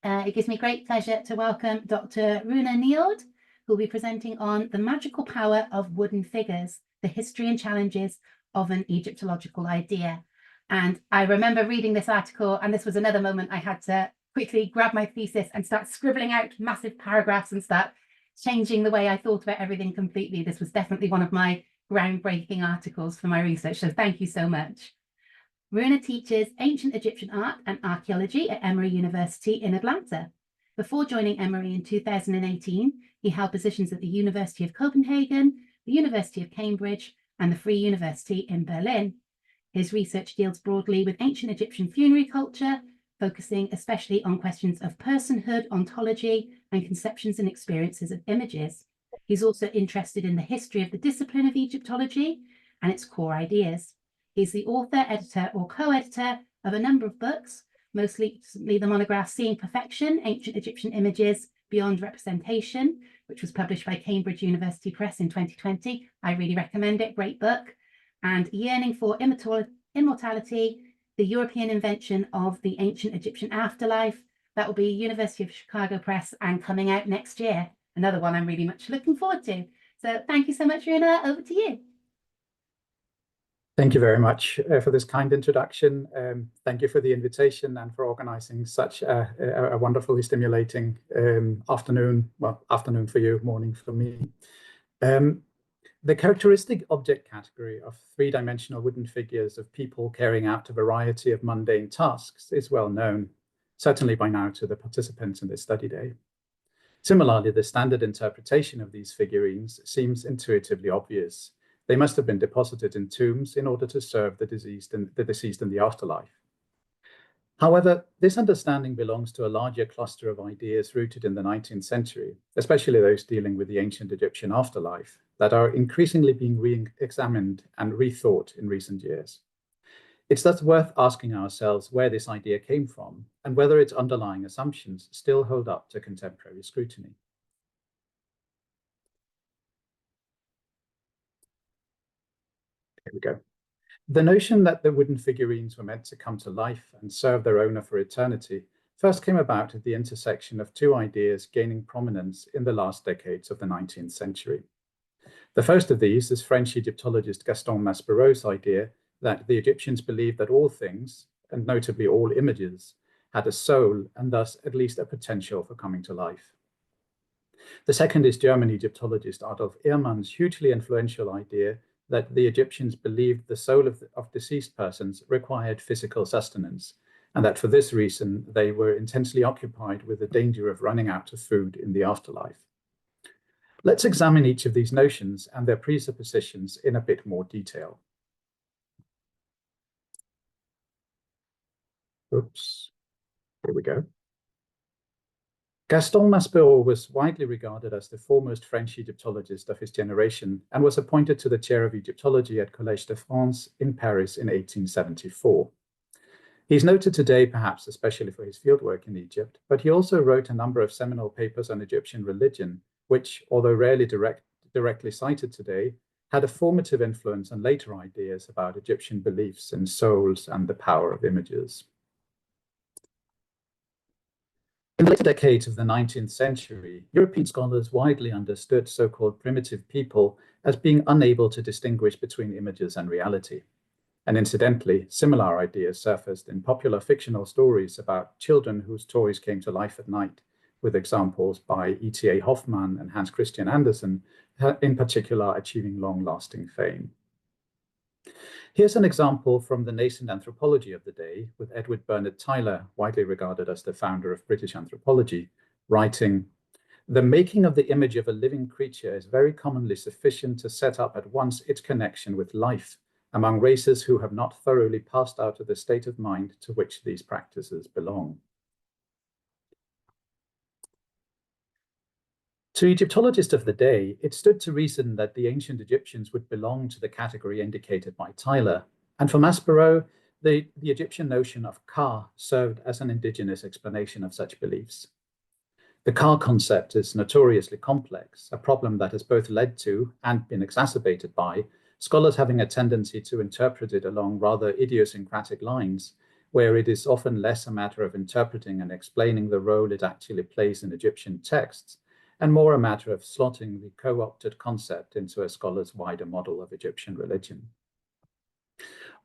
It gives me great pleasure to welcome Dr. Rune Nyord, who will be presenting on the magical power of wooden figures, the history and challenges of an Egyptological idea. And I remember reading this article, and this was another moment I had to quickly grab my thesis and start scribbling out massive paragraphs and start changing the way I thought about everything completely. This was definitely one of my groundbreaking articles for my research, so thank you so much. Rune teaches ancient Egyptian art and archaeology at Emory University in Atlanta. Before joining Emory in 2018, he held positions at the University of Copenhagen, the University of Cambridge, and the Free University in Berlin. His research deals broadly with ancient Egyptian funerary culture, focusing especially on questions of personhood, ontology, and conceptions and experiences of images. He's also interested in the history of the discipline of Egyptology and its core ideas. He's the author, editor, or co-editor of a number of books, most recently the monograph Seeing Perfection, Ancient Egyptian Images Beyond Representation, which was published by Cambridge University Press in 2020. I really recommend it, great book. And Yearning for Immortality, the European Invention of the Ancient Egyptian Afterlife. That will be University of Chicago Press and coming out next year. Another one I'm really much looking forward to. So thank you so much, Rune. Over to you. Thank you very much for this kind introduction. Thank you for the invitation and for organizing such a wonderfully stimulating afternoon. Well, afternoon for you, morning for me. The characteristic object category of three-dimensional wooden figures of people carrying out a variety of mundane tasks is well known, certainly by now to the participants in this study day. Similarly, the standard interpretation of these figurines seems intuitively obvious. They must have been deposited in tombs in order to serve the deceased in the afterlife. However, this understanding belongs to a larger cluster of ideas rooted in the 19th century, especially those dealing with the ancient Egyptian afterlife, that are increasingly being re-examined and rethought in recent years. It's thus worth asking ourselves where this idea came from and whether its underlying assumptions still hold up to contemporary scrutiny. Here we go. The notion that the wooden figurines were meant to come to life and serve their owner for eternity first came about at the intersection of two ideas gaining prominence in the last decades of the 19th century. The first of these is French Egyptologist Gaston Maspero's idea that the Egyptians believed that all things, and notably all images, had a soul and thus at least a potential for coming to life. The second is German Egyptologist Adolf Ehrmann's hugely influential idea that the Egyptians believed the soul of deceased persons required physical sustenance, and that for this reason they were intensely occupied with the danger of running out of food in the afterlife. Let's examine each of these notions and their presuppositions in a bit more detail. Oops, here we go. Gaston Maspero was widely regarded as the foremost French Egyptologist of his generation and was appointed to the chair of Egyptology at Collège de France in Paris in 1874. He's noted today perhaps especially for his fieldwork in Egypt, but he also wrote a number of seminal papers on Egyptian religion, which, although rarely directly cited today, had a formative influence on later ideas about Egyptian beliefs in souls and the power of images. In the later decades of the 19th century, European scholars widely understood so-called primitive people as being unable to distinguish between images and reality. And incidentally, similar ideas surfaced in popular fictional stories about children whose toys came to life at night, with examples by E.T.A. Hoffmann and Hans Christian Andersen, in particular achieving long-lasting fame. Here's an example from the nascent anthropology of the day, with Edward Bernard Tyler, widely regarded as the founder of British anthropology, writing, "The making of the image of a living creature is very commonly sufficient to set up at once its connection with life among races who have not thoroughly passed out of the state of mind to which these practices belong." To Egyptologists of the day, it stood to reason that the ancient Egyptians would belong to the category indicated by Tyler, and for Maspero, the Egyptian notion of Ka served as an indigenous explanation of such beliefs. The Ka concept is notoriously complex, a problem that has both led to and been exacerbated by scholars having a tendency to interpret it along rather idiosyncratic lines, where it is often less a matter of interpreting and explaining the role it actually plays in Egyptian texts, and more a matter of slotting the co-opted concept into a scholar's wider model of Egyptian religion.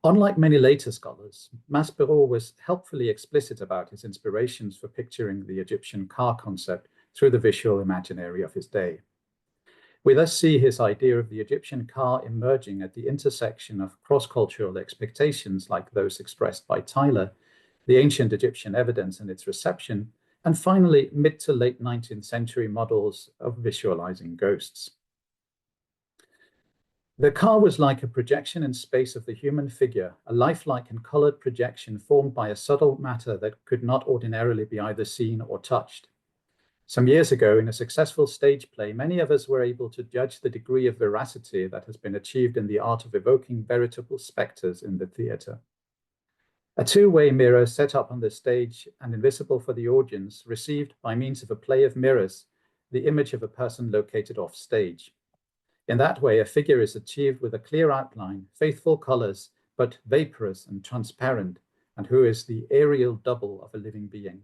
Unlike many later scholars, Maspero was helpfully explicit about his inspirations for picturing the Egyptian car concept through the visual imaginary of his day. We thus see his idea of the Egyptian car emerging at the intersection of cross-cultural expectations like those expressed by Tyler, the ancient Egyptian evidence and its reception, and finally mid to late 19th century models of visualizing ghosts. The car was like a projection in space of the human figure, a lifelike and colored projection formed by a subtle matter that could not ordinarily be either seen or touched. Some years ago, in a successful stage play, many of us were able to judge the degree of veracity that has been achieved in the art of evoking veritable specters in the theater. A two-way mirror set up on the stage and invisible for the audience received, by means of a play of mirrors, the image of a person located off stage. In that way, a figure is achieved with a clear outline, faithful colors, but vaporous and transparent, and who is the aerial double of a living being.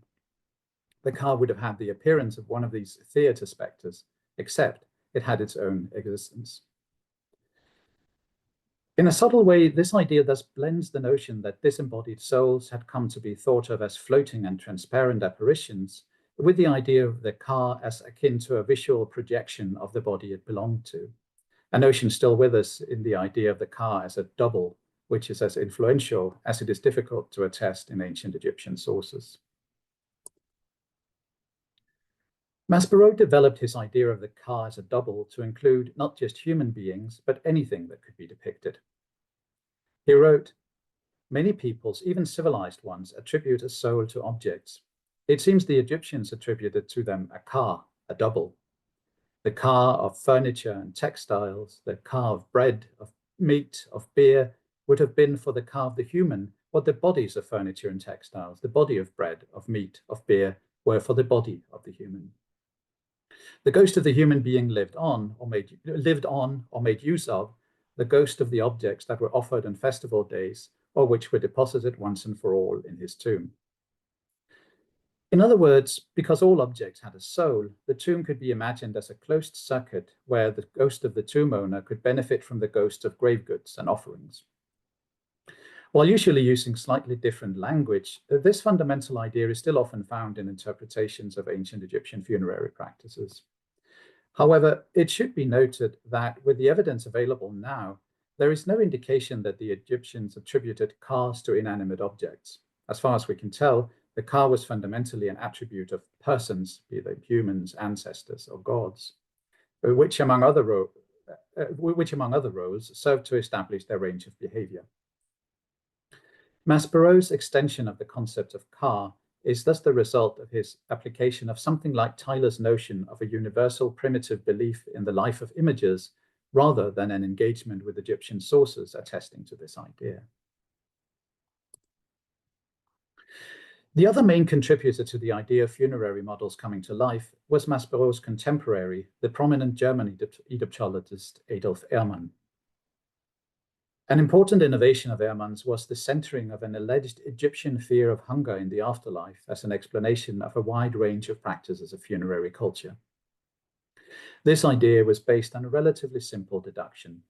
The car would have had the appearance of one of these theater specters, except it had its own existence. In a subtle way, this idea thus blends the notion that disembodied souls had come to be thought of as floating and transparent apparitions with the idea of the car as akin to a visual projection of the body it belonged to. A notion still with us in the idea of the car as a double, which is as influential as it is difficult to attest in ancient Egyptian sources. Maspero developed his idea of the car as a double to include not just human beings, but anything that could be depicted. He wrote, "Many peoples, even civilized ones, attribute a soul to objects. It seems the Egyptians attributed to them a car, a double. The car of furniture and textiles, the car of bread, of meat, of beer, would have been for the car of the human what the bodies of furniture and textiles, the body of bread, of meat, of beer, were for the body of the human. The ghost of the human being lived on or made use of the ghost of the objects that were offered on festival days or which were deposited once and for all in his tomb. In other words, because all objects had a soul, the tomb could be imagined as a closed circuit where the ghost of the tomb owner could benefit from the ghost of grave goods and offerings." While usually using slightly different language, this fundamental idea is still often found in interpretations of ancient Egyptian funerary practices. However, it should be noted that with the evidence available now, there is no indication that the Egyptians attributed cars to inanimate objects. As far as we can tell, the car was fundamentally an attribute of persons, be they humans, ancestors, or gods, which among other roles served to establish their range of behavior. Maspero's extension of the concept of car is thus the result of his application of something like Tyler's notion of a universal primitive belief in the life of images, rather than an engagement with Egyptian sources attesting to this idea. The other main contributor to the idea of funerary models coming to life was Maspero's contemporary, the prominent German Egyptologist Adolf Ehrmann. An important innovation of Ehrmann's was the centering of an alleged Egyptian fear of hunger in the afterlife as an explanation of a wide range of practices of funerary culture. This idea was based on a relatively simple deduction.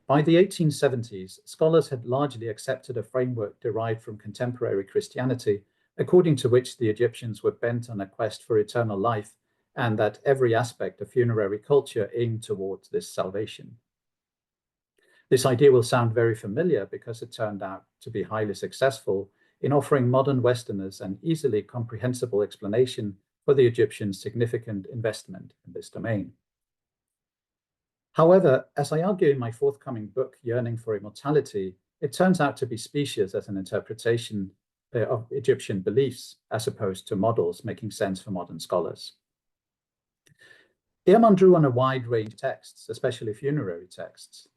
By the 1870s, scholars had largely accepted a framework derived from contemporary Christianity, according to which the Egyptians were bent on a quest for eternal life, and that every aspect of funerary culture aimed towards this salvation. This idea will sound very familiar because it turned out to be highly successful in offering modern Westerners an easily comprehensible explanation for the Egyptians' significant investment in this domain. However, as I argue in my forthcoming book, Yearning for Immortality, it turns out to be specious as an interpretation of Egyptian beliefs, as opposed to models making sense for modern scholars. Ehrmann drew on a wide range of texts, especially funerary texts,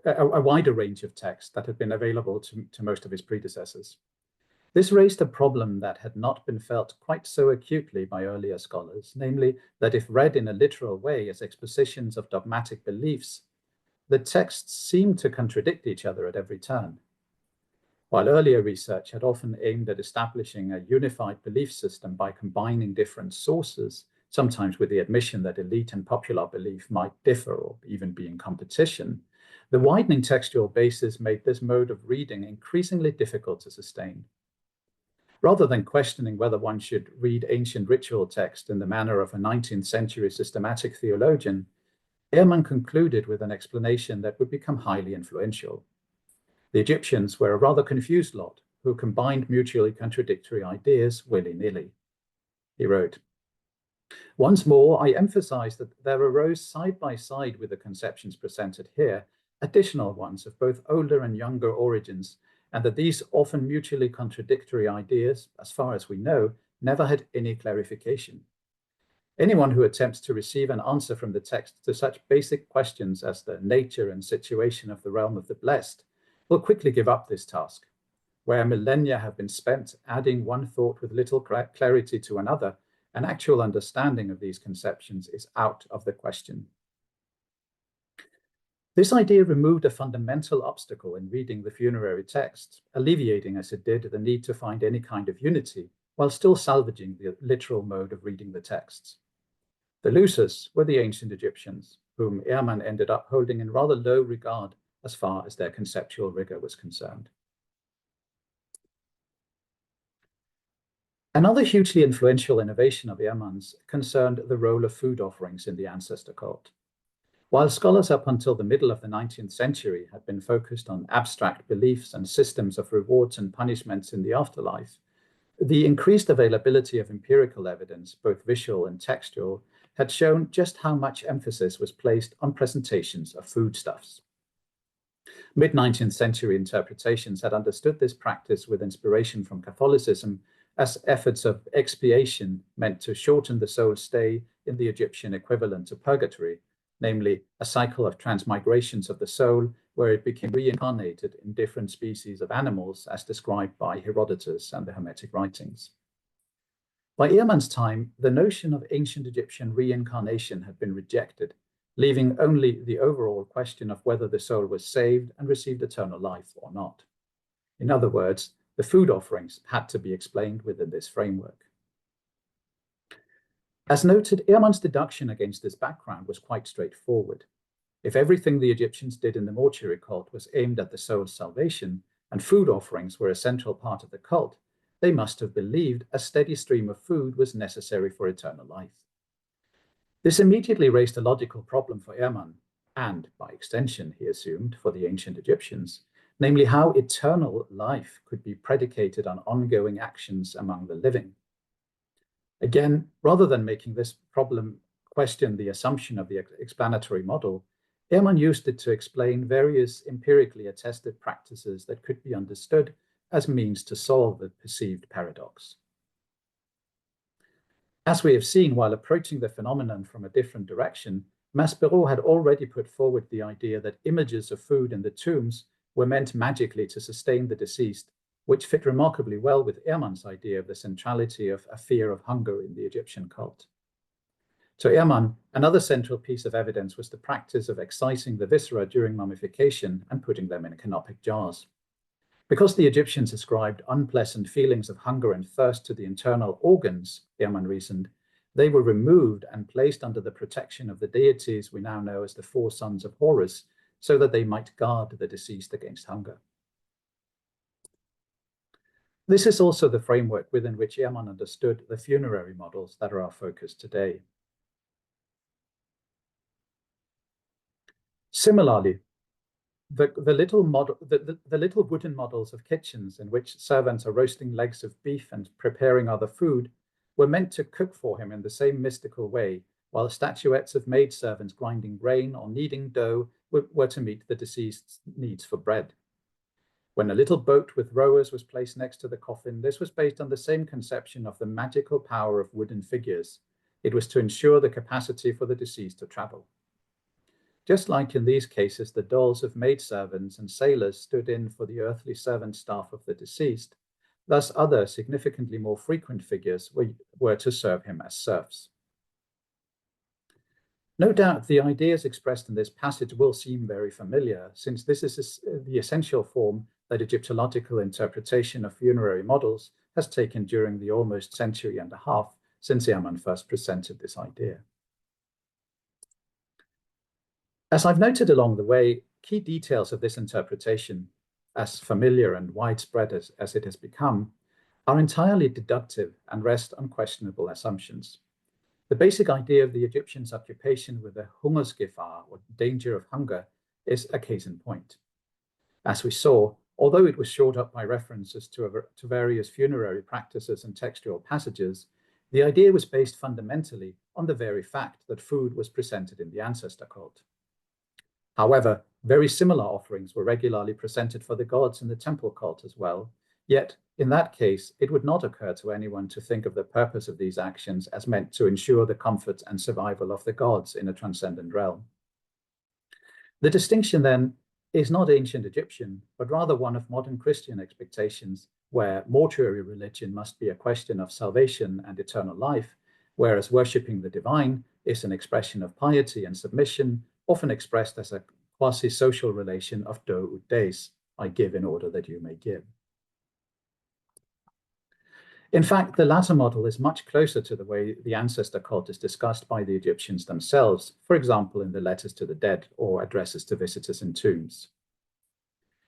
a wider range of texts that had been available to most of his predecessors. This raised a problem that had not been felt quite so acutely by earlier scholars, namely that if read in a literal way as expositions of dogmatic beliefs, the texts seemed to contradict each other at every turn. While earlier research had often aimed at establishing a unified belief system by combining different sources, sometimes with the admission that elite and popular belief might differ or even be in competition, the widening textual basis made this mode of reading increasingly difficult to sustain. Rather than questioning whether one should read ancient ritual text in the manner of a 19th century systematic theologian, Ehrman concluded with an explanation that would become highly influential. The Egyptians were a rather confused lot who combined mutually contradictory ideas willy-nilly. He wrote, "Once more, I emphasize that there arose side by side with the conceptions presented here, additional ones of both older and younger origins, and that these often mutually contradictory ideas, as far as we know, never had any clarification. Anyone who attempts to receive an answer from the text to such basic questions as the nature and situation of the realm of the blessed will quickly give up this task. Where millennia have been spent adding one thought with little clarity to another, an actual understanding of these conceptions is out of the question." This idea removed a fundamental obstacle in reading the funerary text, alleviating as it did the need to find any kind of unity, while still salvaging the literal mode of reading the texts. The losers were the ancient Egyptians, whom Ehrman ended up holding in rather low regard as far as their conceptual rigor was concerned. Another hugely influential innovation of Ehrman's concerned the role of food offerings in the ancestor cult. While scholars up until the middle of the 19th century had been focused on abstract beliefs and systems of rewards and punishments in the afterlife, the increased availability of empirical evidence, both visual and textual, had shown just how much emphasis was placed on presentations of foodstuffs. Mid-19th century interpretations had understood this practice with inspiration from Catholicism as efforts of expiation meant to shorten the soul's stay in the Egyptian equivalent to purgatory, namely a cycle of transmigrations of the soul where it became reincarnated in different species of animals as described by Herodotus and the Hermetic writings. By Ehrman's time, the notion of ancient Egyptian reincarnation had been rejected, leaving only the overall question of whether the soul was saved and received eternal life or not. In other words, the food offerings had to be explained within this framework. As noted, Ehrman's deduction against this background was quite straightforward. If everything the Egyptians did in the mortuary cult was aimed at the soul's salvation, and food offerings were a central part of the cult, they must have believed a steady stream of food was necessary for eternal life. This immediately raised a logical problem for Ehrman, and by extension, he assumed, for the ancient Egyptians, namely how eternal life could be predicated on ongoing actions among the living. Again, rather than making this problem question the assumption of the explanatory model, Ehrman used it to explain various empirically attested practices that could be understood as means to solve the perceived paradox. As we have seen while approaching the phenomenon from a different direction, Maspero had already put forward the idea that images of food in the tombs were meant magically to sustain the deceased, which fit remarkably well with Ehrman's idea of the centrality of a fear of hunger in the Egyptian cult. To Ehrman, another central piece of evidence was the practice of excising the viscera during mummification and putting them in canopic jars. Because the Egyptians ascribed unpleasant feelings of hunger and thirst to the internal organs, Ehrman reasoned, they were removed and placed under the protection of the deities we now know as the four sons of Horus, so that they might guard the deceased against hunger. This is also the framework within which Ehrman understood the funerary models that are our focus today. Similarly, the little wooden models of kitchens in which servants are roasting legs of beef and preparing other food were meant to cook for him in the same mystical way, while statuettes of maidservants grinding grain or kneading dough were to meet the deceased's needs for bread. When a little boat with rowers was placed next to the coffin, this was based on the same conception of the magical power of wooden figures. It was to ensure the capacity for the deceased to travel. Just like in these cases, the dolls of maidservants and sailors stood in for the earthly servant staff of the deceased, thus other significantly more frequent figures were to serve him as serfs. No doubt the ideas expressed in this passage will seem very familiar, since this is the essential form that Egyptological interpretation of funerary models has taken during the almost century and a half since Ehrman first presented this idea. As I've noted along the way, key details of this interpretation, as familiar and widespread as it has become, are entirely deductive and rest on questionable assumptions. The basic idea of the Egyptians' occupation with the Hungersgefahr, or danger of hunger, is a case in point. As we saw, although it was shored up by references to various funerary practices and textual passages, the idea was based fundamentally on the very fact that food was presented in the ancestor cult. However, very similar offerings were regularly presented for the gods in the temple cult as well, yet in that case, it would not occur to anyone to think of the purpose of these actions as meant to ensure the comfort and survival of the gods in a transcendent realm. The distinction then is not ancient Egyptian, but rather one of modern Christian expectations, where mortuary religion must be a question of salvation and eternal life, whereas worshipping the divine is an expression of piety and submission, often expressed as a quasi-social relation of do ut des, I give in order that you may give. In fact, the latter model is much closer to the way the ancestor cult is discussed by the Egyptians themselves, for example, in the letters to the dead or addresses to visitors in tombs.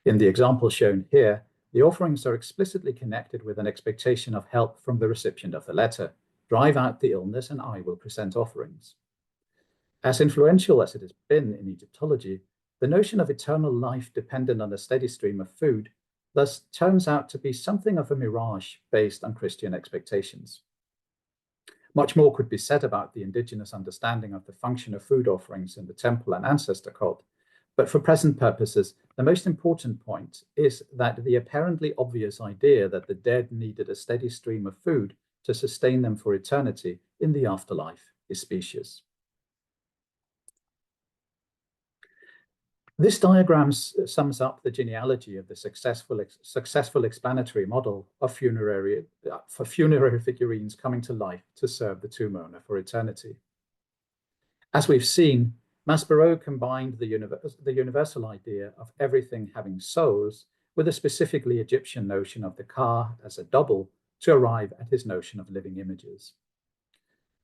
In the example shown here, the offerings are explicitly connected with an expectation of help from the recipient of the letter. Drive out the illness and I will present offerings. As influential as it has been in Egyptology, the notion of eternal life dependent on a steady stream of food thus turns out to be something of a mirage based on Christian expectations. Much more could be said about the indigenous understanding of the function of food offerings in the temple and ancestor cult, but for present purposes, the most important point is that the apparently obvious idea that the dead needed a steady stream of food to sustain them for eternity in the afterlife is specious. This diagram sums up the genealogy of the successful explanatory model of funerary figurines coming to life to serve the tomb owner for eternity. As we've seen, Maspero combined the universal idea of everything having souls with a specifically Egyptian notion of the ka as a double to arrive at his notion of living images.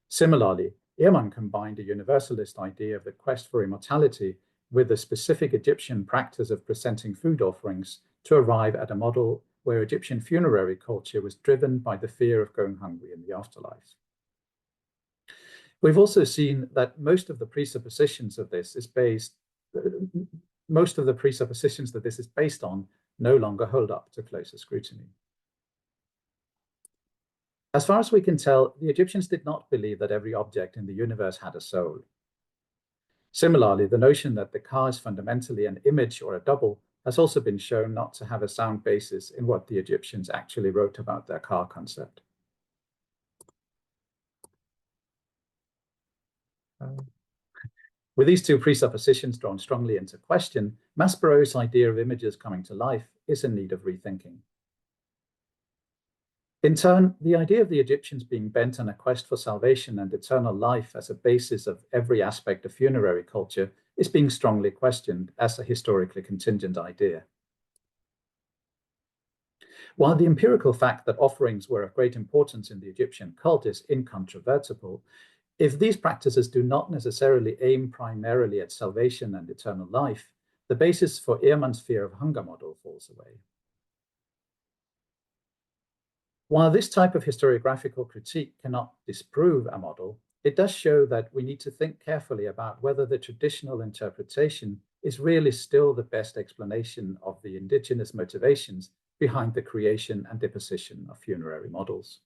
Similarly, Ehrman combined a universalist idea of the quest for immortality with the specific Egyptian practice of presenting food offerings to arrive at a model where Egyptian funerary culture was driven by the fear of going hungry in the afterlife. We've also seen that most of the presuppositions that this is based on no longer hold up to closer scrutiny. As far as we can tell, the Egyptians did not believe that every object in the universe had a soul. Similarly, the notion that the ka is fundamentally an image or a double has also been shown not to have a sound basis in what the Egyptians actually wrote about their ka concept. With these two presuppositions drawn strongly into question, Maspero's idea of images coming to life is in need of rethinking. In turn, the idea of the Egyptians being bent on a quest for salvation and eternal life as a basis of every aspect of funerary culture is being strongly questioned as a historically contingent idea. While the empirical fact that offerings were of great importance in the Egyptian cult is incontrovertible, if these practices do not necessarily aim primarily at salvation and eternal life, the basis for Ehrman's fear of hunger model falls away. While this type of historiographical critique cannot disprove a model, it does show that we need to think carefully about whether the traditional interpretation is really still the best explanation of the indigenous motivations behind the creation and deposition of funerary models.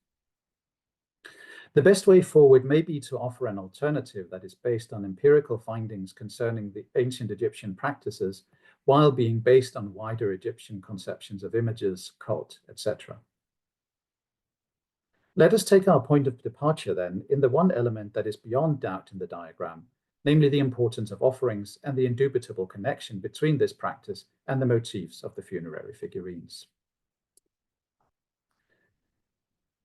The best way forward may be to offer an alternative that is based on empirical findings concerning the ancient Egyptian practices, while being based on wider Egyptian conceptions of images, cult, etc. Let us take our point of departure then in the one element that is beyond doubt in the diagram, namely the importance of offerings and the indubitable connection between this practice and the motifs of the funerary figurines.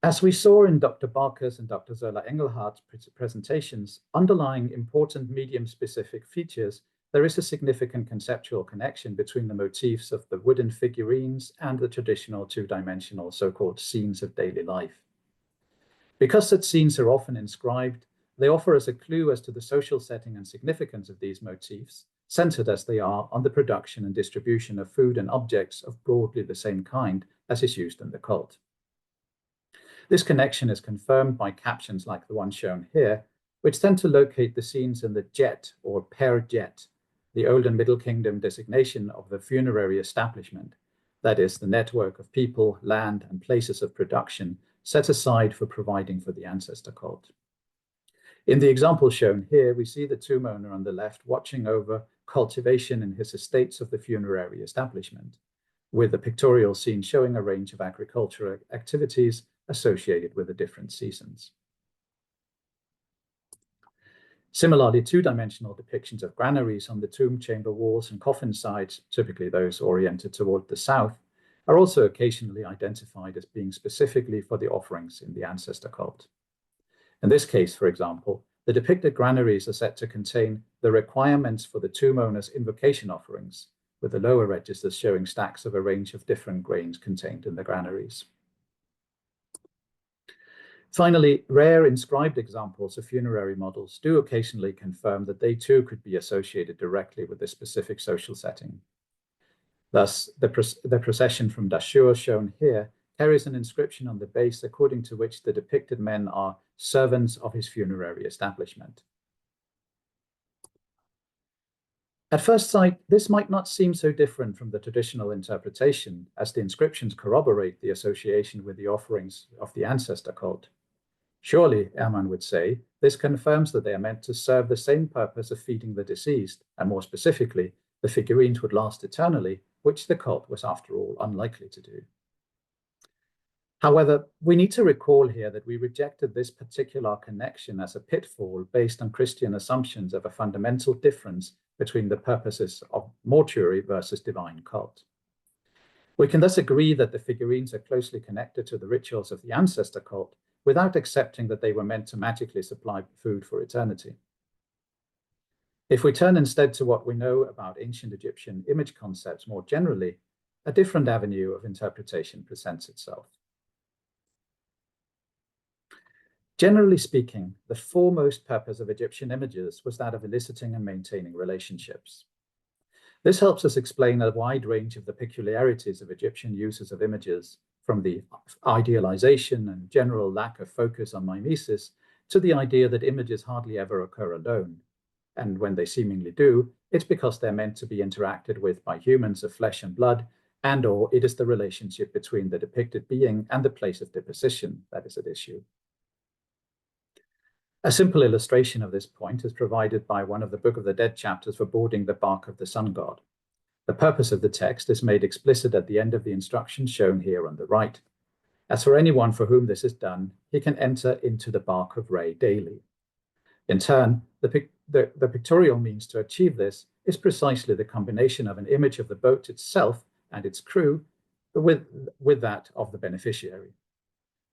As we saw in Dr. Barker's and Dr. Zola Engelhardt's presentations, underlying important medium-specific features there is a significant conceptual connection between the motifs of the wooden figurines and the traditional two-dimensional so-called scenes of daily life. Because such scenes are often inscribed, they offer us a clue as to the social setting and significance of these motifs, centered as they are on the production and distribution of food and objects of broadly the same kind as is used in the cult. This connection is confirmed by captions like the one shown here, which tend to locate the scenes in the jet or per jet, the Old and Middle Kingdom designation of the funerary establishment, that is, the network of people, land, and places of production set aside for providing for the ancestor cult. In the example shown here, we see the tomb owner on the left watching over cultivation in his estates of the funerary establishment, with a pictorial scene showing a range of agricultural activities associated with the different seasons. Similarly, two-dimensional depictions of granaries on the tomb chamber walls and coffin sides, typically those oriented toward the south, are also occasionally identified as being specifically for the offerings in the ancestor cult. In this case, for example, the depicted granaries are said to contain the requirements for the tomb owner's invocation offerings, with the lower registers showing stacks of a range of different grains contained in the granaries. Finally, rare inscribed examples of funerary models do occasionally confirm that they too could be associated directly with a specific social setting. Thus, the procession from Dashur shown here carries an inscription on the base according to which the depicted men are servants of his funerary establishment. At first sight, this might not seem so different from the traditional interpretation, as the inscriptions corroborate the association with the offerings of the ancestor cult. Surely, Ehrman would say, this confirms that they are meant to serve the same purpose of feeding the deceased, and more specifically, the figurines would last eternally, which the cult was, after all, unlikely to do. However, we need to recall here that we rejected this particular connection as a pitfall based on Christian assumptions of a fundamental difference between the purposes of mortuary versus divine cult. We can thus agree that the figurines are closely connected to the rituals of the ancestor cult without accepting that they were meant to magically supply food for eternity. If we turn instead to what we know about ancient Egyptian image concepts more generally, a different avenue of interpretation presents itself. Generally speaking, the foremost purpose of Egyptian images was that of eliciting and maintaining relationships. This helps us explain a wide range of the peculiarities of Egyptian uses of images, from the idealization and general lack of focus on mimesis to the idea that images hardly ever occur alone. And when they seemingly do, it's because they're meant to be interacted with by humans of flesh and blood, and/or it is the relationship between the depicted being and the place of deposition that is at issue. A simple illustration of this point is provided by one of the Book of the Dead chapters for boarding the bark of the sun god. The purpose of the text is made explicit at the end of the instructions shown here on the right. As for anyone for whom this is done, he can enter into the bark of Re daily. In turn, the pictorial means to achieve this is precisely the combination of an image of the boat itself and its crew with that of the beneficiary.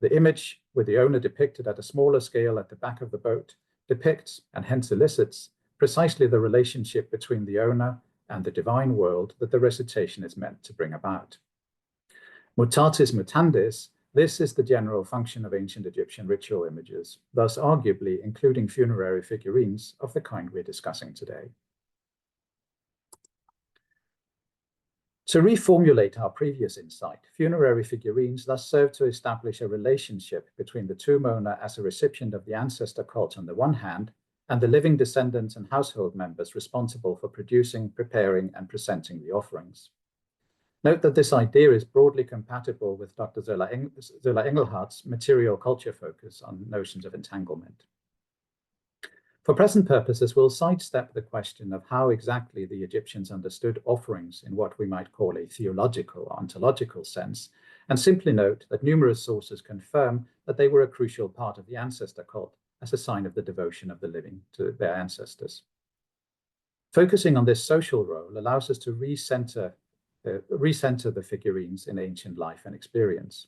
The image, with the owner depicted at a smaller scale at the back of the boat, depicts, and hence elicits, precisely the relationship between the owner and the divine world that the recitation is meant to bring about. Mutatis mutandis, this is the general function of ancient Egyptian ritual images, thus arguably including funerary figurines of the kind we're discussing today. To reformulate our previous insight, funerary figurines thus serve to establish a relationship between the tomb owner as a recipient of the ancestor cult on the one hand, and the living descendants and household members responsible for producing, preparing, and presenting the offerings. Note that this idea is broadly compatible with Dr. Zola Engelhardt's material culture focus on notions of entanglement. For present purposes, we'll sidestep the question of how exactly the Egyptians understood offerings in what we might call a theological or ontological sense, and simply note that numerous sources confirm that they were a crucial part of the ancestor cult as a sign of the devotion of the living to their ancestors. Focusing on this social role allows us to recenter the figurines in ancient life and experience.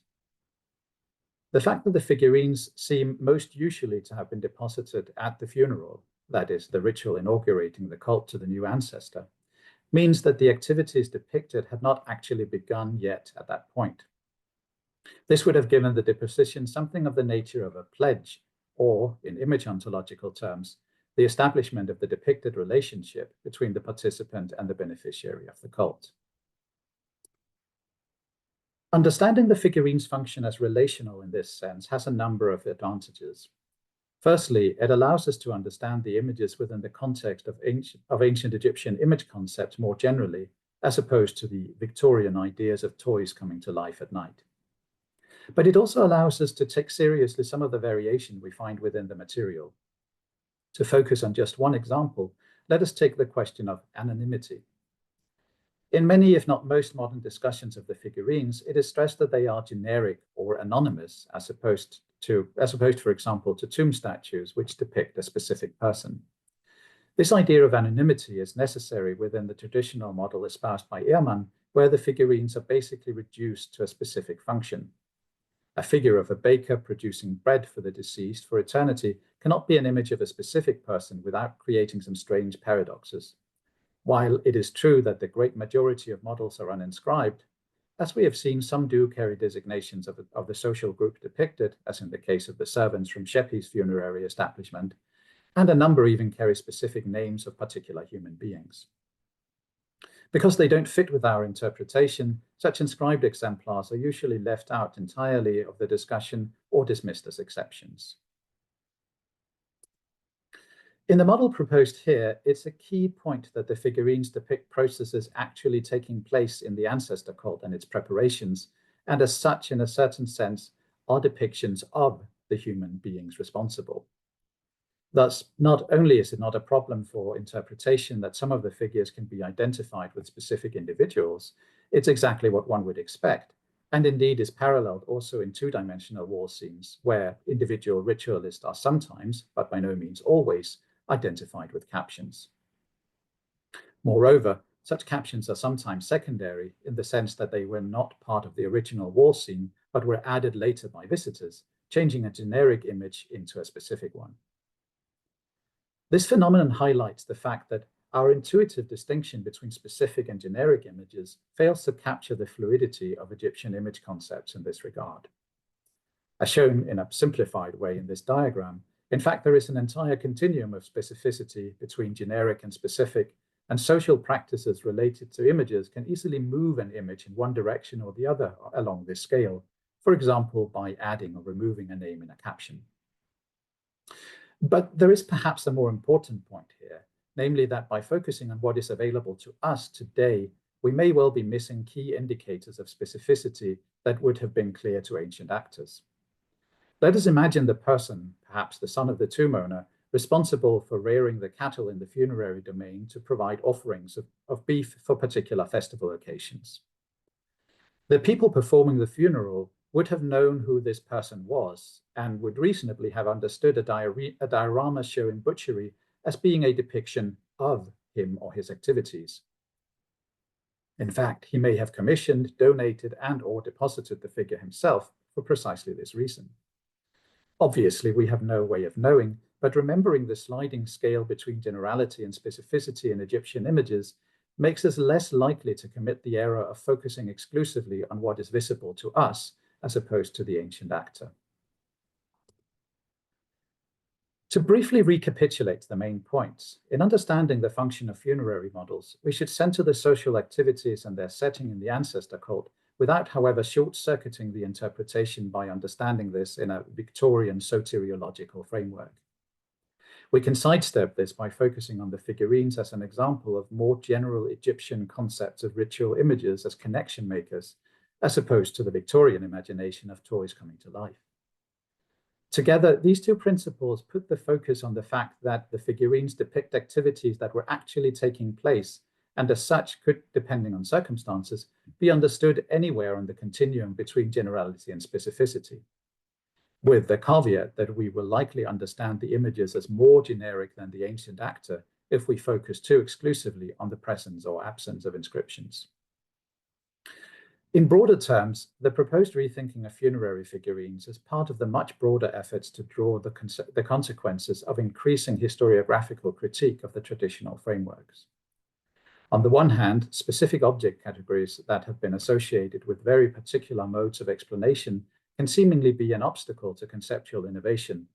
The fact that the figurines seem most usually to have been deposited at the funeral that is, the ritual inaugurating the cult to the new ancestor, means that the activities depicted had not actually begun yet at that point. This would have given the deposition something of the nature of a pledge, or, in image ontological terms, the establishment of the depicted relationship between the participant and the beneficiary of the cult. Understanding the figurine's function as relational in this sense has a number of advantages. Firstly, it allows us to understand the images within the context of ancient Egyptian image concepts more generally, as opposed to the Victorian ideas of toys coming to life at night. But it also allows us to take seriously some of the variation we find within the material. To focus on just one example, let us take the question of anonymity. In many, if not most, modern discussions of the figurines, it is stressed that they are generic or anonymous, as opposed, for example, to tomb statues which depict a specific person. This idea of anonymity is necessary within the traditional model espoused by Ehrman, where the figurines are basically reduced to a specific function. A figure of a baker producing bread for the deceased for eternity cannot be an image of a specific person without creating some strange paradoxes. While it is true that the great majority of models are uninscribed, as we have seen, some do carry designations of the social group depicted, as in the case of the servants from Shepi's funerary establishment, and a number even carry specific names of particular human beings. Because they don't fit with our interpretation, such inscribed exemplars are usually left out entirely of the discussion or dismissed as exceptions. In the model proposed here, it's a key point that the figurines depict processes actually taking place in the ancestor cult and its preparations, and as such, in a certain sense, are depictions of the human beings responsible. Thus, not only is it not a problem for interpretation that some of the figures can be identified with specific individuals, it's exactly what one would expect, and indeed is paralleled also in two-dimensional wall scenes, where individual ritualists are sometimes, but by no means always, identified with captions. Moreover, such captions are sometimes secondary in the sense that they were not part of the original wall scene, but were added later by visitors, changing a generic image into a specific one. This phenomenon highlights the fact that our intuitive distinction between specific and generic images fails to capture the fluidity of Egyptian image concepts in this regard. As shown in a simplified way in this diagram, in fact, there is an entire continuum of specificity between generic and specific, and social practices related to images can easily move an image in one direction or the other along this scale, for example, by adding or removing a name in a caption. But there is perhaps a more important point here, namely that by focusing on what is available to us today, we may well be missing key indicators of specificity that would have been clear to ancient actors. Let us imagine the person, perhaps the son of the tomb owner, responsible for rearing the cattle in the funerary domain to provide offerings of beef for particular festival occasions. The people performing the funeral would have known who this person was and would reasonably have understood a diorama showing butchery as being a depiction of him or his activities. In fact, he may have commissioned, donated, and/or deposited the figure himself for precisely this reason. Obviously, we have no way of knowing, but remembering the sliding scale between generality and specificity in Egyptian images makes us less likely to commit the error of focusing exclusively on what is visible to us as opposed to the ancient actor. To briefly recapitulate the main points, in understanding the function of funerary models, we should center the social activities and their setting in the ancestor cult without, however, short-circuiting the interpretation by understanding this in a Victorian soteriological framework. We can sidestep this by focusing on the figurines as an example of more general Egyptian concepts of ritual images as connection makers, as opposed to the Victorian imagination of toys coming to life. Together, these two principles put the focus on the fact that the figurines depict activities that were actually taking place, and as such could, depending on circumstances, be understood anywhere on the continuum between generality and specificity, with the caveat that we will likely understand the images as more generic than the ancient actor if we focus too exclusively on the presence or absence of inscriptions. In broader terms, the proposed rethinking of funerary figurines is part of the much broader efforts to draw the consequences of increasing historiographical critique of the traditional frameworks. On the one hand, specific object categories that have been associated with very particular modes of explanation can seemingly be an obstacle to conceptual innovation.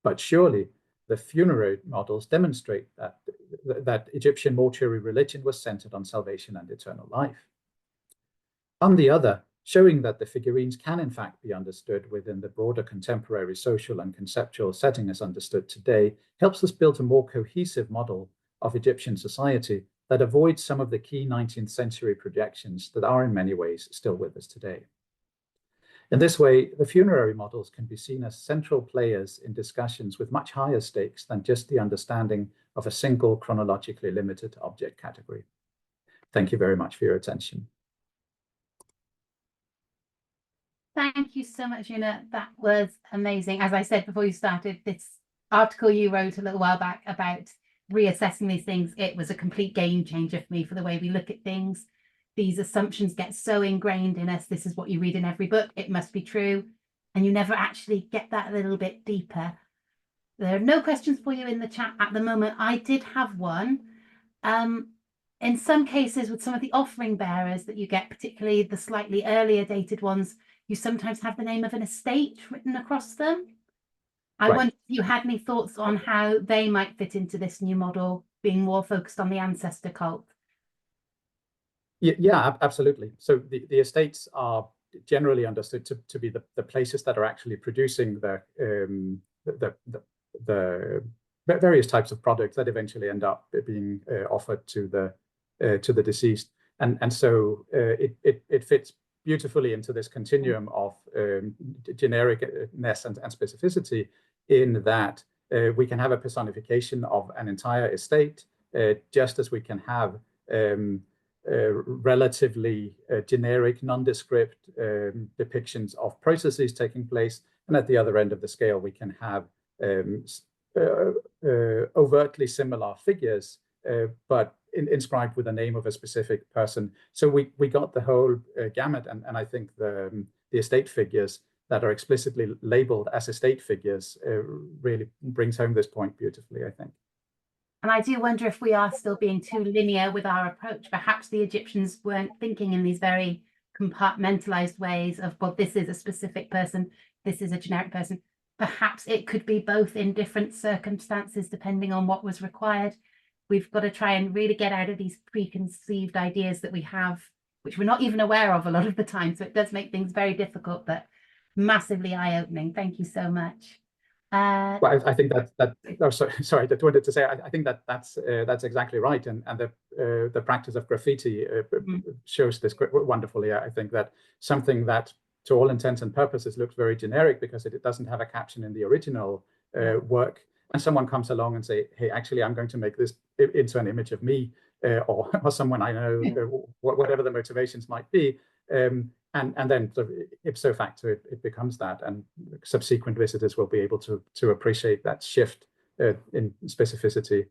But surely, the funerary models demonstrate that Egyptian mortuary religion was centered on salvation and eternal life. On the other, showing that the figurines can in fact be understood within the broader contemporary social and conceptual setting as understood today helps us build a more cohesive model of Egyptian society that avoids some of the key 19th century projections that are in many ways still with us today. In this way, the funerary models can be seen as central players in discussions with much higher stakes than just the understanding of a single chronologically limited object category. Thank you very much for your attention. Thank you so much, Rune. That was amazing. As I said before you started, this article you wrote a little while back about reassessing these things, it was a complete game changer for me for the way we look at things. These assumptions get so ingrained in us. This is what you read in every book. It must be true. And you never actually get that a little bit deeper. There are no questions for you in the chat at the moment. I did have one. In some cases, with some of the offering bearers that you get, particularly the slightly earlier dated ones, you sometimes have the name of an estate written across them. I wonder if you had any thoughts on how they might fit into this new model, being more focused on the ancestor cult. Yeah, absolutely. So the estates are generally understood to be the places that are actually producing the various types of products that eventually end up being offered to the deceased, and so it fits beautifully into this continuum of genericness and specificity, in that we can have a personification of an entire estate, just as we can have relatively generic, nondescript depictions of processes taking place. And at the other end of the scale, we can have overtly similar figures, but inscribed with the name of a specific person. So we got the whole gamut, and I think the estate figures that are explicitly labeled as estate figures really brings home this point beautifully, I think. And I do wonder if we are still being too linear with our approach. Perhaps the Egyptians weren't thinking in these very compartmentalized ways of, well, this is a specific person, this is a generic person. Perhaps it could be both in different circumstances, depending on what was required. We've got to try and really get out of these preconceived ideas that we have, which we're not even aware of a lot of the time. So it does make things very difficult, but massively eye-opening. Thank you so much. Well, I think that oh, sorry, I wanted to say, I think that's exactly right, and the practice of graffiti shows this wonderfully. I think that something that, to all intents and purposes, looks very generic because it doesn't have a caption in the original work, and someone comes along and say, hey, actually, I'm going to make this into an image of me or someone I know, whatever the motivations might be. And then ipso facto, it becomes that, and subsequent visitors will be able to appreciate that shift in specificity.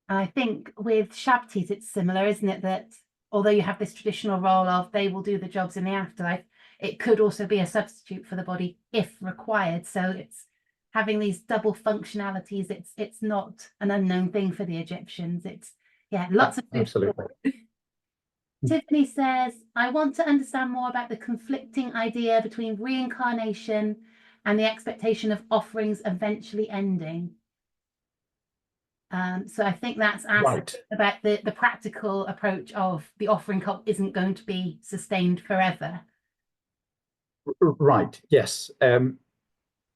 I think with Shabtis, it's similar, isn't it? That although you have this traditional role of they will do the jobs in the afterlife, it could also be a substitute for the body if required. So it's having these double functionalities. It's not an unknown thing for the Egyptians. It's lots of food. Absolutely. Tiffany says, I want to understand more about the conflicting idea between reincarnation and the expectation of offerings eventually ending. So I think that's asked about the practical approach of the offering cult isn't going to be sustained forever. Right, yes.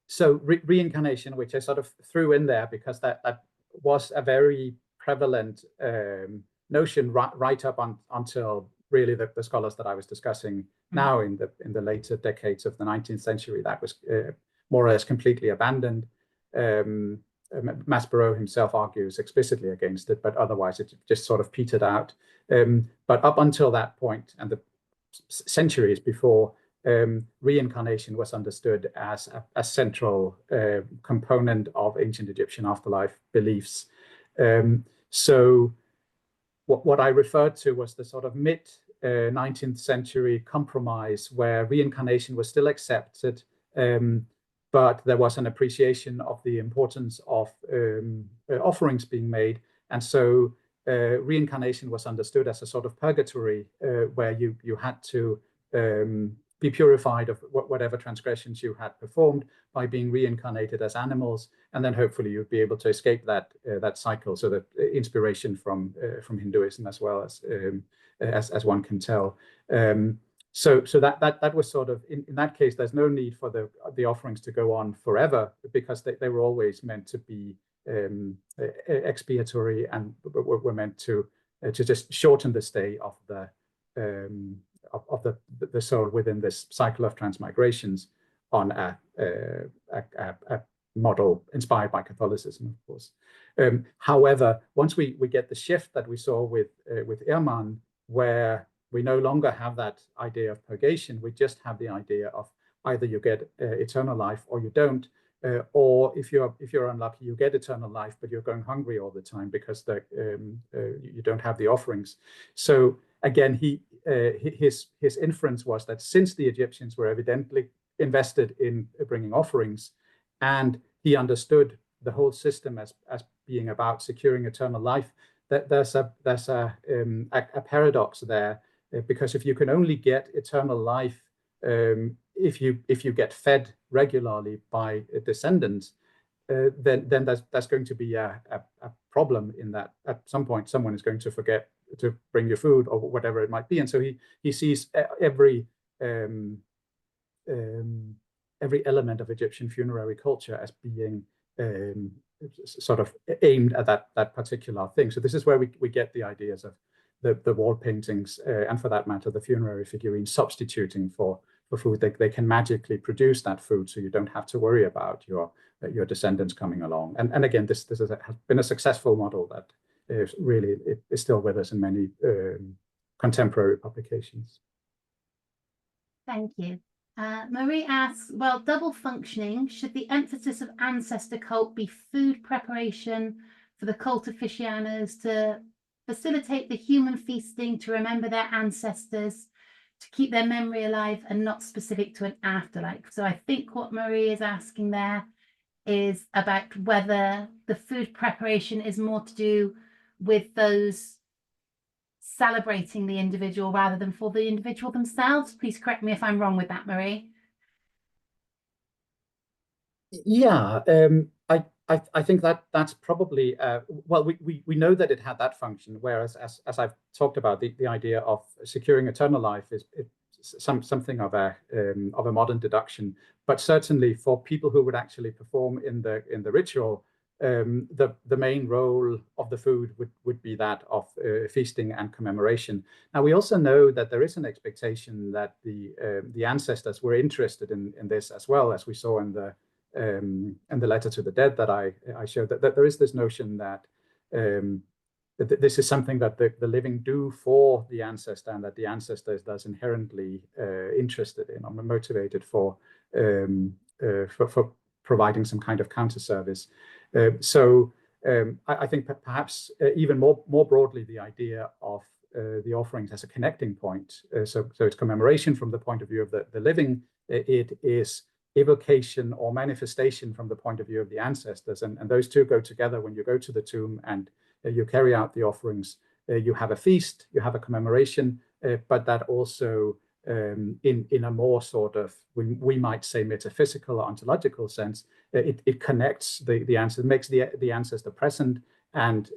So reincarnation, which I sort of threw in there because that was a very prevalent notion right up until really the scholars that I was discussing now in the later decades of the 19th century. That was more or less completely abandoned. Maspero himself argues explicitly against it, but otherwise it just sort of petered out. But up until that point, and the centuries before, reincarnation was understood as a central component of ancient Egyptian afterlife beliefs. So what I referred to was the sort of mid 19th century compromise where reincarnation was still accepted, but there was an appreciation of the importance of offerings being made. And so reincarnation was understood as a sort of purgatory where you had to be purified of whatever transgressions you had performed by being reincarnated as animals, and then hopefully you'd be able to escape that cycle. So that inspiration from Hinduism as well as one can tell. So that was sort of in that case. There's no need for the offerings to go on forever because they were always meant to be expiatory and were meant to just shorten the stay of the soul within this cycle of transmigrations on a model inspired by Catholicism, of course. However, once we get the shift that we saw with Irman, where we no longer have that idea of purgation, we just have the idea of either you get eternal life or you don't, or if you're unlucky, you get eternal life, but you're going hungry all the time because you don't have the offerings. So again, his inference was that since the Egyptians were evidently invested in bringing offerings, and he understood the whole system as being about securing eternal life, that there's a paradox there, because if you can only get eternal life if you get fed regularly by descendants, then there's going to be a problem in that at some point someone is going to forget to bring you food or whatever it might be. And so he sees every element of Egyptian funerary culture as being sort of aimed at that particular thing. So this is where we get the ideas of the wall paintings and, for that matter, the funerary figurines substituting for food. They can magically produce that food, so you don't have to worry about your descendants coming along. And again, this has been a successful model that is really is still with us in many contemporary publications. Thank you. Marie asks, well, double functioning, should the emphasis of ancestor cult be food preparation for the cult aficionados to facilitate the human feasting to remember their ancestors, to keep their memory alive, and not specific to an afterlife? So I think what Marie is asking there is about whether the food preparation is more to do with those celebrating the individual rather than for the individual themselves. Please correct me if I'm wrong with that, Marie. Yeah, I think that's probably well, we know that it had that function, whereas as I've talked about, the idea of securing eternal life is something of a modern deduction. But certainly for people who would actually perform in the ritual, the main role of the food would be that of feasting and commemoration. Now, we also know that there is an expectation that the ancestors were interested in this as well, as we saw in the letter to the dead that I showed, that there is this notion that this is something that the living do for the ancestor, and that the ancestor is thus inherently interested in or motivated for providing some kind of counter service. So I think perhaps even more broadly, the idea of the offerings as a connecting point. So it's commemoration from the point of view of the living. It is evocation or manifestation from the point of view of the ancestors, and those two go together. When you go to the tomb and you carry out the offerings, you have a feast, you have a commemoration, but that also in a more sort of, we might say, metaphysical or ontological sense, it connects the ancestor, makes the ancestor present and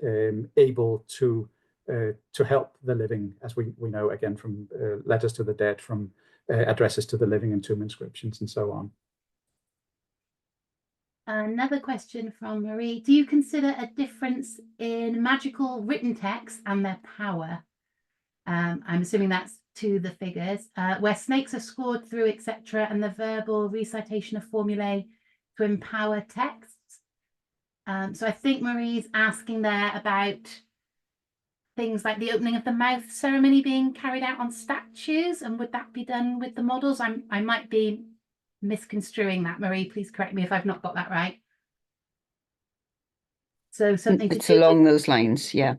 able to help the living, as we know again from letters to the dead, from addresses to the living and tomb inscriptions and so on. Another question from Marie. Do you consider a difference in magical written texts and their power? I'm assuming that's to the figures, where snakes are scored through, etc., and the verbal recitation of formulae to empower texts. So I think Marie's asking there about things like the opening of the mouth ceremony being carried out on statues, and would that be done with the models? I might be misconstruing that, Marie. Please correct me if I've not got that right. So something it's along those lines, yeah.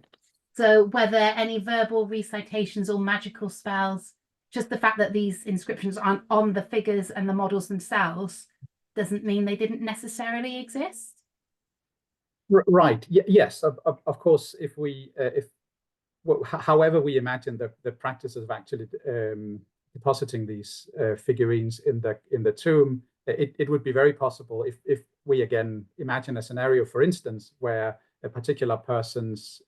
So whether any verbal recitations or magical spells, just the fact that these inscriptions aren't on the figures and the models themselves doesn't mean they didn't necessarily exist. Right. Yes. Of course, however we imagine the practices of actually depositing these figurines in the tomb, it would be very possible if we again imagine a scenario, for instance, where a particular person's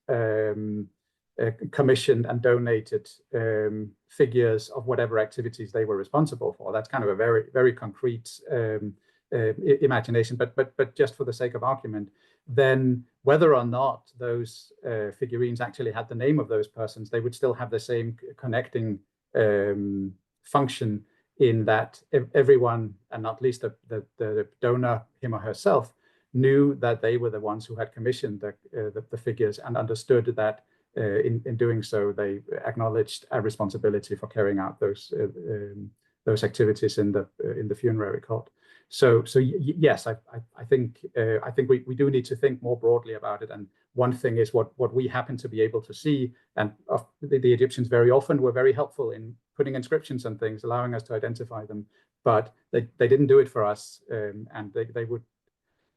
commissioned and donated figures of whatever activities they were responsible for. That's kind of a very concrete imagination, but just for the sake of argument, then whether or not those figurines actually had the name of those persons, they would still have the same connecting function, in that everyone, and not least the donor, him or herself, knew that they were the ones who had commissioned the figures, and understood that in doing so, they acknowledged a responsibility for carrying out those activities in the funerary cult. So yes, I think we do need to think more broadly about it. And one thing is what we happen to be able to see, and the Egyptians very often were very helpful in putting inscriptions on things, allowing us to identify them. But they didn't do it for us, and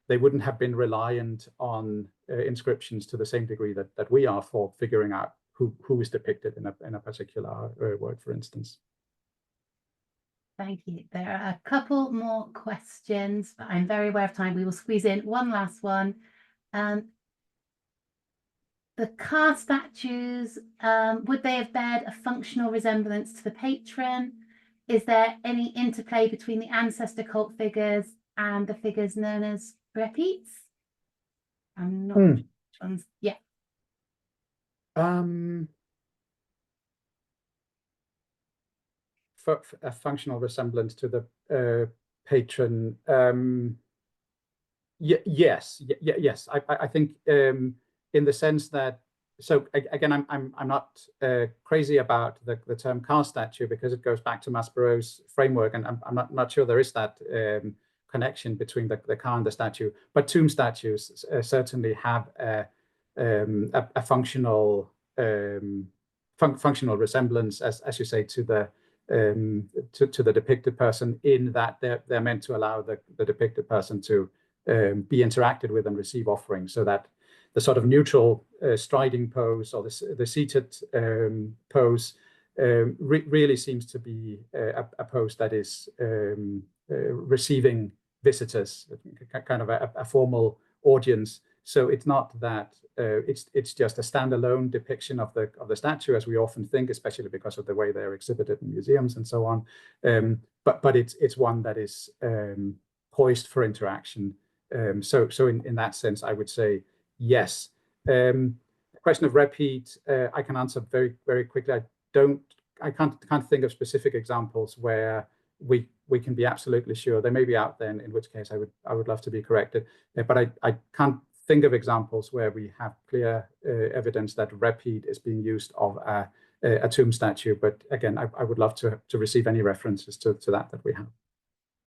they wouldn't have been reliant on inscriptions to the same degree that we are for figuring out who is depicted in a particular work, for instance. Thank you. There are a couple more questions, but I'm very aware of time. We will squeeze in one last one. The car statues, would they have bared a functional resemblance to the patron? Is there any interplay between the ancestor cult figures and the figures known as repeats? I'm not sure which ones. Yeah. For a functional resemblance to the patron, yes. I think in the sense that, so again, I'm not crazy about the term car statue, because it goes back to Maspero's framework, and I'm not sure there is that connection between the car and the statue. But tomb statues certainly have a functional functional resemblance, as you say, to the depicted person, in that they're meant to allow the depicted person to be interacted with and receive offerings, so that the sort of neutral striding pose, or the seated pose, really seems to be a pose that is receiving visitors, kind of a formal audience. So it's not that it's just a standalone depiction of the statue, as we often think, especially because of the way they're exhibited in museums and so on. But it's one that is poised for interaction. So in that sense, I would say yes. The question of repeat, I can answer very quickly. I can't think of specific examples where we can be absolutely sure. They may be out there, in which case I would love to be corrected. But I can't think of examples where we have clear evidence that repeat is being used of a tomb statue. But again, I would love to receive any references to that we have.